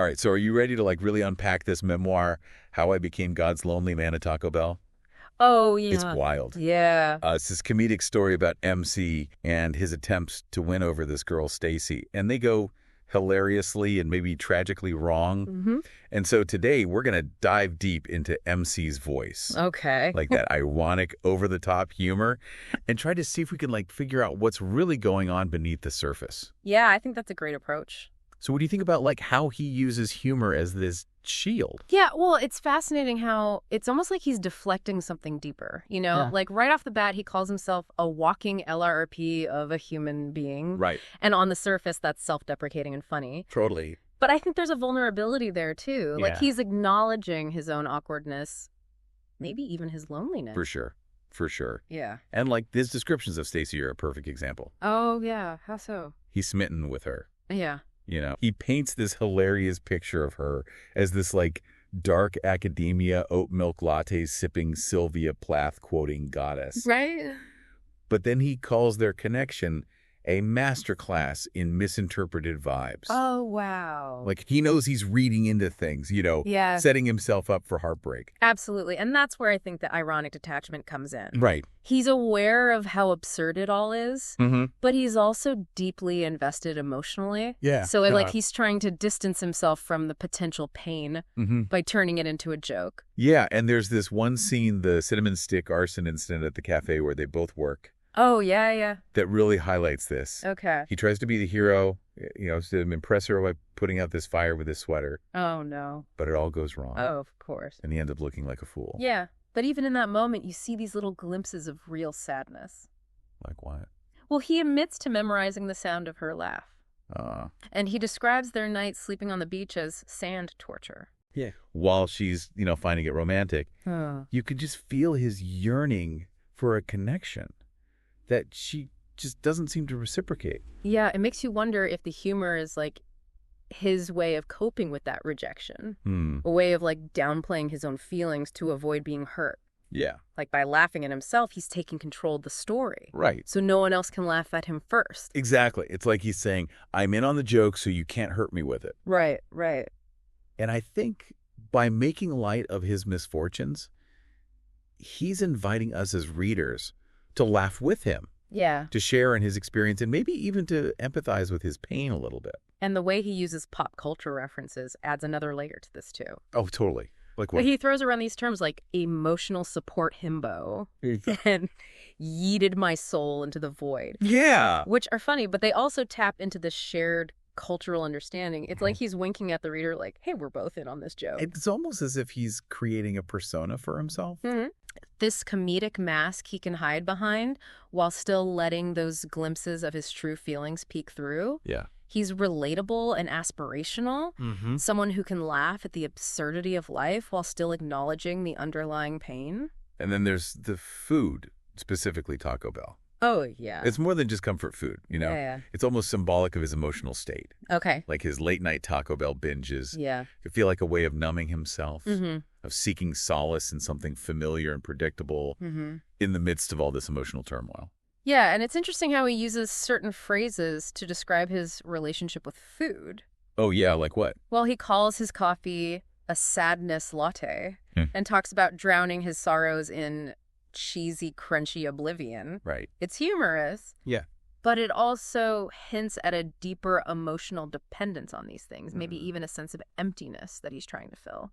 All right, so are you ready to like really unpack this memoir, How I Became God's Lonely Man at Taco Bell? Oh, yeah. It's wild. Yeah. It's this comedic story about MC and his attempts to win over this girl, Stacy. And they go hilariously and maybe tragically wrong. Mm-hmm. And so today we're going to dive deep into MC's voice. Okay. Like that ironic, over-the-top humor, and try to see if we can like figure out what's really going on beneath the surface. Yeah, I think that's a great approach. So what do you think about like how he uses humor as this shield? Yeah, well, it's fascinating how it's almost like he's deflecting something deeper, Yeah. Like right off the bat, he calls himself a walking LRP of a human being. Right. And on the surface, that's self-deprecating and funny. Totally. But I think there's a vulnerability there, too. Like, Yeah. he's acknowledging his own awkwardness, maybe even his loneliness. For sure. For sure. Yeah. And like his descriptions of Stacy are a perfect example. Oh, yeah. How so? He's smitten with her. Yeah. You know, he paints this hilarious picture of her as this like dark academia oat milk latte sipping Sylvia Plath quoting goddess. Right? But then he calls their connection a masterclass in misinterpreted vibes. Oh, wow. Like he knows he's reading into things, Yeah. setting himself up for heartbreak. Absolutely. And that's where I think the ironic detachment comes in. Right. He's aware of how absurd it all is, Mm-hmm. but he's also deeply invested emotionally. Yeah. So like he's trying to distance himself from the potential pain Mm-hmm. by turning it into a joke. Yeah, and there's this one scene, the cinnamon stick arson incident at the cafe where they both work, Oh, yeah, yeah. that really highlights this. Okay. He tries to be the hero, to impress her by putting out this fire with his sweater, Oh, no. but it all goes wrong. Oh, of course. And he ends up looking like a fool. Yeah. But even in that moment, you see these little glimpses of real sadness. Like what? Well, he admits to memorizing the sound of her laugh. And he describes their night sleeping on the beach as sand torture. Yeah. While she's, finding it romantic, Oh. you could just feel his yearning for a connection that she just doesn't seem to reciprocate. Yeah, it makes you wonder if the humor is like his way of coping with that rejection, a way of like downplaying his own feelings to avoid being hurt. Yeah. Like by laughing at himself, he's taking control of the story. Right. So no one else can laugh at him first. Exactly. It's like he's saying, I'm in on the joke, so you can't hurt me with it. Right, right. And I think by making light of his misfortunes, he's inviting us as readers to laugh with him, Yeah. to share in his experience, and maybe even to empathize with his pain a little bit. And the way he uses pop culture references adds another layer to this too. Oh, totally. Like what? He throws around these terms like emotional support himbo and yeeted my soul into the void, Yeah. which are funny, but they also tap into the shared cultural understanding. It's like he's winking at the reader like, hey, we're both in on this joke. It's almost as if he's creating a persona for himself. Mm-hmm. This comedic mask he can hide behind while still letting those glimpses of his true feelings peek through. Yeah. He's relatable and aspirational, Mm-hmm. someone who can laugh at the absurdity of life while still acknowledging the underlying pain. And then there's the food, specifically Taco Bell. Oh, yeah. It's more than just comfort food, Yeah. It's almost symbolic of his emotional state. Okay. Like his late night Taco Bell binges Yeah. could feel like a way of numbing himself, Mm-hmm. of seeking solace in something familiar and predictable Mm-hmm. in the midst of all this emotional turmoil. Yeah, and it's interesting how he uses certain phrases to describe his relationship with food. Oh, yeah, like what? Well, he calls his coffee a sadness latte and talks about drowning his sorrows in cheesy, crunchy oblivion. Right. It's humorous. Yeah. But it also hints at a deeper emotional dependence on these things, maybe even a sense of emptiness that he's trying to fill.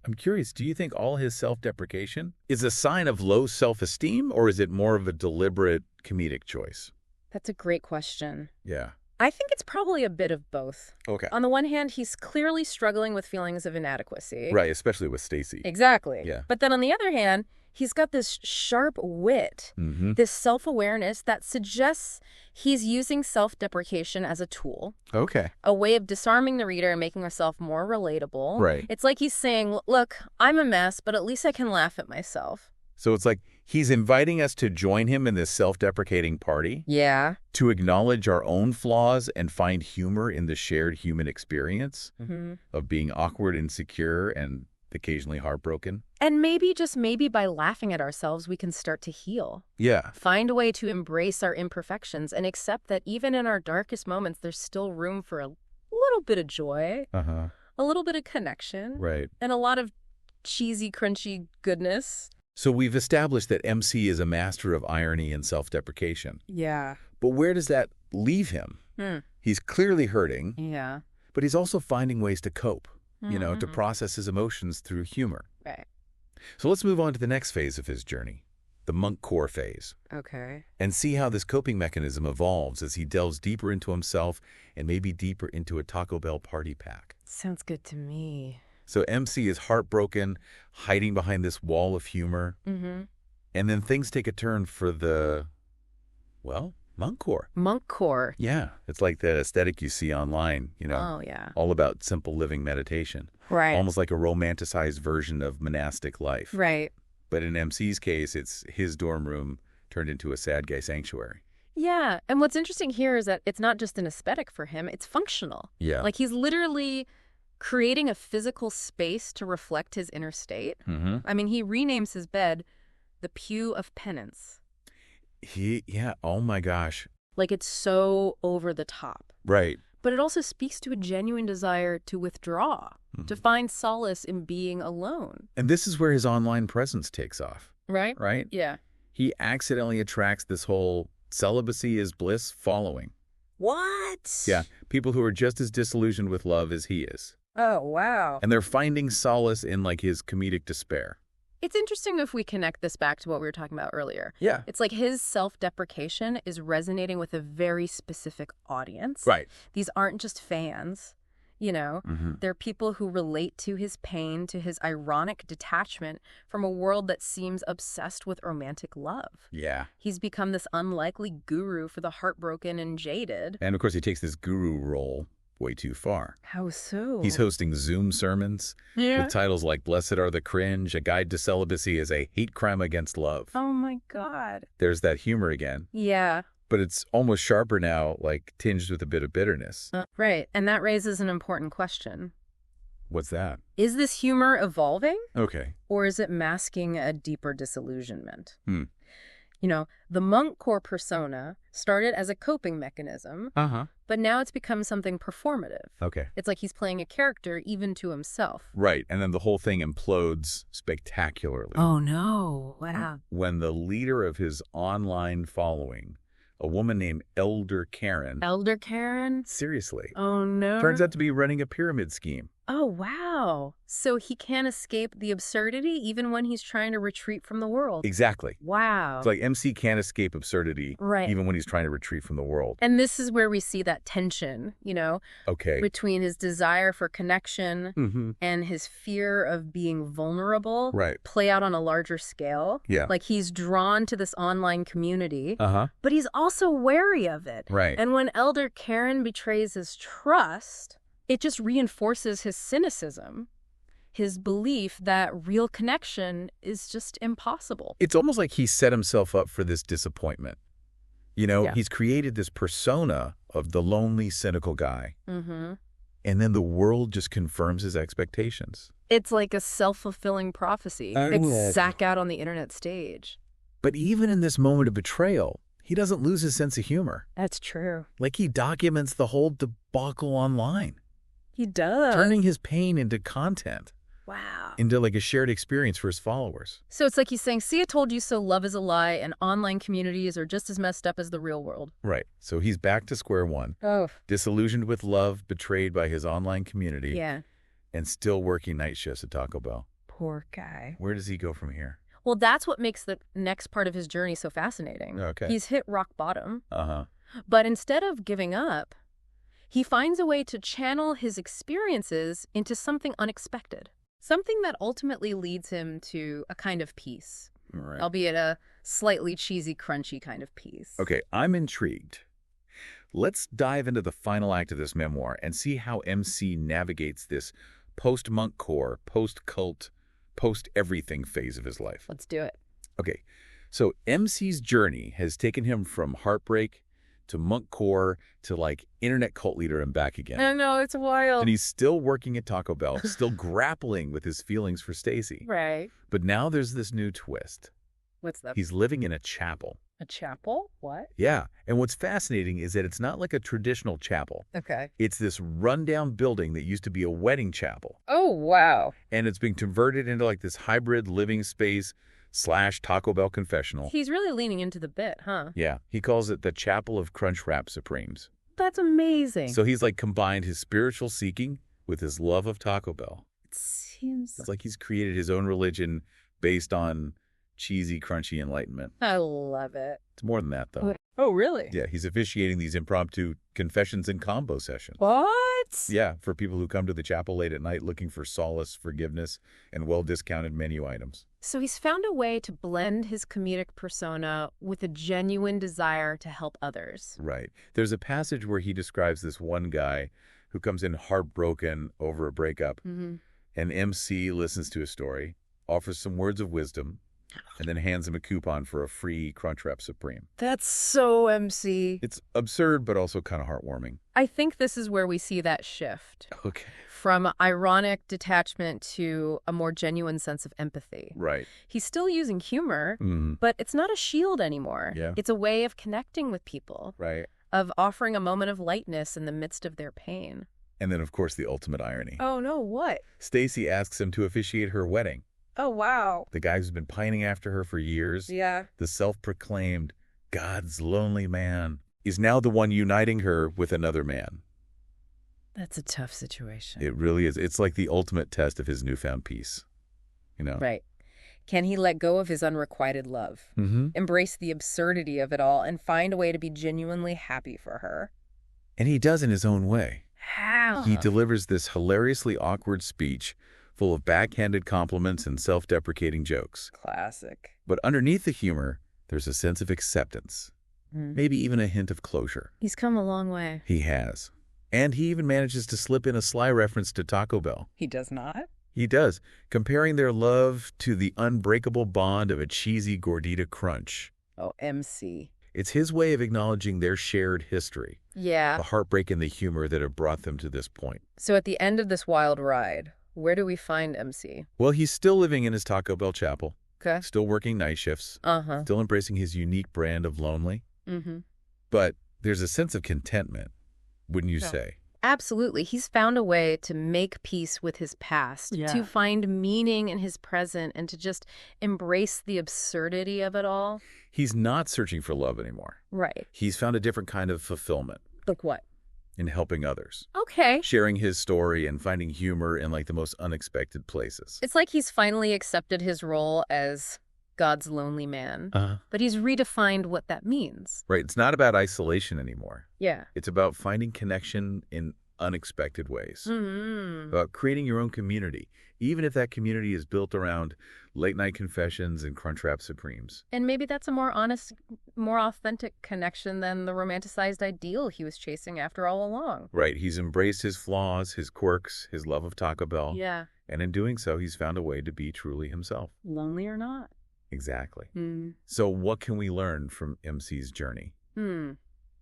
I'm curious, do you think all his self-deprecation is a sign of low self-esteem, or is it more of a deliberate comedic choice? That's a great question. Yeah. I think it's probably a bit of both. Okay. On the one hand, he's clearly struggling with feelings of inadequacy. Right, especially with Stacy. Exactly. Yeah. But then on the other hand, he's got this sharp wit, Mm-hmm. this self-awareness that suggests he's using self-deprecation as a tool, Okay. a way of disarming the reader and making himself more relatable. Right. It's like he's saying, look, I'm a mess, but at least I can laugh at myself. So it's like he's inviting us to join him in this self-deprecating party, Yeah. to acknowledge our own flaws and find humor in the shared human experience Mm-hmm. of being awkward, insecure, and occasionally heartbroken. And maybe, just maybe, by laughing at ourselves, we can start to heal. Yeah. Find a way to embrace our imperfections and accept that even in our darkest moments, there's still room for a little bit of joy. Uh-huh. a little bit of connection, Right. and a lot of cheesy, crunchy goodness. So we've established that MC is a master of irony and self-deprecation. Yeah. But where does that leave him? He's clearly hurting, Yeah. but he's also finding ways to cope, Mm-hmm. to process his emotions through humor. Right. So let's move on to the next phase of his journey, the monk core phase, Okay. and see how this coping mechanism evolves as he delves deeper into himself and maybe deeper into a Taco Bell party pack. Sounds good to me. So MC is heartbroken, hiding behind this wall of humor, Mm-hmm. and then things take a turn for the, well, monk core. Monk core. Yeah, it's like the aesthetic you see online, Oh, yeah. all about simple living meditation, Right. almost like a romanticized version of monastic life. Right. But in MC's case, it's his dorm room turned into a sad guy sanctuary. Yeah. And what's interesting here is that it's not just an aesthetic for him, it's functional. Yeah. Like he's literally creating a physical space to reflect his inner state. Mm-hmm. I mean, he renames his bed the Pew of Penance. Oh my gosh. Like it's so over the top. Right. But it also speaks to a genuine desire to withdraw, to find solace in being alone. And this is where his online presence takes off, Right? right? Yeah. He accidentally attracts this whole celibacy is bliss following. What? Yeah, people who are just as disillusioned with love as he is. Oh, wow. And they're finding solace in like his comedic despair. It's interesting if we connect this back to what we were talking about earlier. Yeah. It's like his self-deprecation is resonating with a very specific audience. Right. These aren't just fans, Mm-hmm. They're people who relate to his pain, to his ironic detachment from a world that seems obsessed with romantic love. Yeah. He's become this unlikely guru for the heartbroken and jaded. And of course, he takes this guru role way too far. How so? He's hosting Zoom sermons with titles like Blessed Are the Cringe, A Guide to Celibacy is a Hate Crime Against Love. Oh my God. There's that humor again. Yeah. But it's almost sharper now, like tinged with a bit of bitterness. Right. And that raises an important question. What's that? Is this humor evolving? Okay. Or is it masking a deeper disillusionment? Hmm. The monk core persona started as a coping mechanism, Uh-huh. but now it's become something performative. Okay. It's like he's playing a character even to himself. Right. And then the whole thing implodes spectacularly. Oh, no. Wow. When the leader of his online following, a woman named Elder Karen, Elder Karen? seriously, Oh, no. turns out to be running a pyramid scheme. Oh, wow. So he can't escape the absurdity even when he's trying to retreat from the world. Exactly. Wow. It's like MC can't escape absurdity Right. even when he's trying to retreat from the world. And this is where we see that tension, Okay. between his desire for connection Mm-hmm. and his fear of being vulnerable Right. play out on a larger scale. Yeah. Like he's drawn to this online community, Uh-huh. but he's also wary of it. Right. And when Elder Karen betrays his trust, it just reinforces his cynicism, his belief that real connection is just impossible. It's almost like he set himself up for this disappointment. Yeah. He's created this persona of the lonely, cynical guy. Mm-hmm. And then the world just confirms his expectations. It's like a self-fulfilling prophecy. Exact out on the internet stage. But even in this moment of betrayal, he doesn't lose his sense of humor. That's true. Like he documents the whole debacle online, He does. turning his pain into content, Wow. into like a shared experience for his followers. So it's like he's saying, see, I told you so, love is a lie, and online communities are just as messed up as the real world. Right. So he's back to square one, Oh. disillusioned with love, betrayed by his online community, Yeah. and still working night shifts at Taco Bell. Poor guy. Where does he go from here? Well, that's what makes the next part of his journey so fascinating. Okay. He's hit rock bottom, Uh-huh. but instead of giving up, he finds a way to channel his experiences into something unexpected, something that ultimately leads him to a kind of peace, Right. albeit a slightly cheesy, crunchy kind of peace. Okay, I'm intrigued. Let's dive into the final act of this memoir and see how MC navigates this post-monk core, post-cult, post-everything phase of his life. Let's do it. Okay, so MC's journey has taken him from heartbreak to monk core to like internet cult leader and back again. I know, it's wild. And he's still working at Taco Bell, still grappling with his feelings for Stacy. Right. But now there's this new twist. What's that? He's living in a chapel. A chapel? What? Yeah, and what's fascinating is that it's not like a traditional chapel. Okay. It's this rundown building that used to be a wedding chapel, Oh, wow. and it's being converted into like this hybrid living space / Taco Bell confessional. He's really leaning into the bit, huh? Yeah, he calls it the Chapel of Crunchwrap Supremes. That's amazing. So he's like combined his spiritual seeking with his love of Taco Bell. it seems... It's like he's created his own religion based on cheesy, crunchy enlightenment. I love it. It's more than that, though. Oh, really? Yeah, he's officiating these impromptu confessions and combo sessions. What? Yeah, for people who come to the chapel late at night looking for solace, forgiveness, and well-discounted menu items. So he's found a way to blend his comedic persona with a genuine desire to help others. Right. There's a passage where he describes this one guy who comes in heartbroken over a breakup, Mm-hmm. and MC listens to his story, offers some words of wisdom, and then hands him a coupon for a free Crunchwrap Supreme. That's so MC. It's absurd, but also kind of heartwarming. I think this is where we see that shift. Okay. From ironic detachment to a more genuine sense of empathy. Right. He's still using humor, Mm, but it's not a shield anymore. Yeah. It's a way of connecting with people, right. of offering a moment of lightness in the midst of their pain. And then, of course, the ultimate irony. Oh, no, what? Stacy asks him to officiate her wedding. Oh, wow. The guy who's been pining after her for years, Yeah. the self-proclaimed God's lonely man, is now the one uniting her with another man. That's a tough situation. It really is. It's like the ultimate test of his newfound peace. You know? Right. Can he let go of his unrequited love, Mm-hmm. embrace the absurdity of it all, and find a way to be genuinely happy for her? And he does in his own way. How? He delivers this hilariously awkward speech full of backhanded compliments and self-deprecating jokes. Classic. But underneath the humor, there's a sense of acceptance, maybe even a hint of closure. He's come a long way. He has. And he even manages to slip in a sly reference to Taco Bell. He does not? He does, comparing their love to the unbreakable bond of a cheesy gordita crunch. Oh, MC. It's his way of acknowledging their shared history, Yeah. the heartbreak and the humor that have brought them to this point. So at the end of this wild ride, where do we find MC? Well, he's still living in his Taco Bell chapel, Okay. still working night shifts, Uh-huh. still embracing his unique brand of lonely. Mm-hmm. But there's a sense of contentment, wouldn't you Yeah. say? Absolutely. He's found a way to make peace with his past, Yeah. to find meaning in his present, and to just embrace the absurdity of it all. He's not searching for love anymore. Right. He's found a different kind of fulfillment Like what? in helping others, Okay. sharing his story and finding humor in like the most unexpected places. It's like he's finally accepted his role as God's lonely man, Uh-huh. but he's redefined what that means. Right. It's not about isolation anymore. Yeah. It's about finding connection in unexpected ways, Mm-hmm. about creating your own community, even if that community is built around late night confessions and Crunchwrap Supremes. And maybe that's a more honest, more authentic connection than the romanticized ideal he was chasing after all along. Right. He's embraced his flaws, his quirks, his love of Taco Bell. Yeah. And in doing so, he's found a way to be truly himself. Lonely or not? Exactly. Hmm. So what can we learn from MC's journey?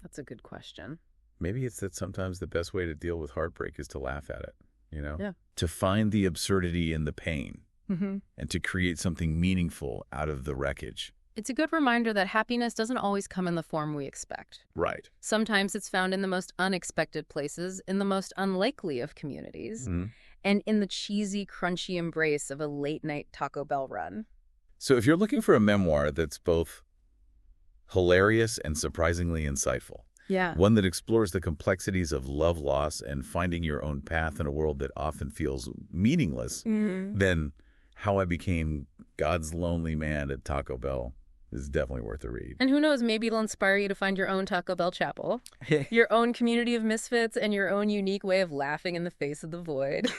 That's a good question. Maybe it's that sometimes the best way to deal with heartbreak is to laugh at it, you know? Yeah. To find the absurdity in the pain Mm-hmm. and to create something meaningful out of the wreckage. It's a good reminder that happiness doesn't always come in the form we expect. Right. Sometimes it's found in the most unexpected places, in the most unlikely of communities, Mhm. and in the cheesy, crunchy embrace of a late-night Taco Bell run. So if you're looking for a memoir that's both hilarious and surprisingly insightful, Yeah. one that explores the complexities of love loss and finding your own path in a world that often feels meaningless, Mm-hmm. then How I Became God's Lonely Man at Taco Bell is definitely worth a read. And who knows, maybe it'll inspire you to find your own Taco Bell chapel, your own community of misfits, and your own unique way of laughing in the face of the void.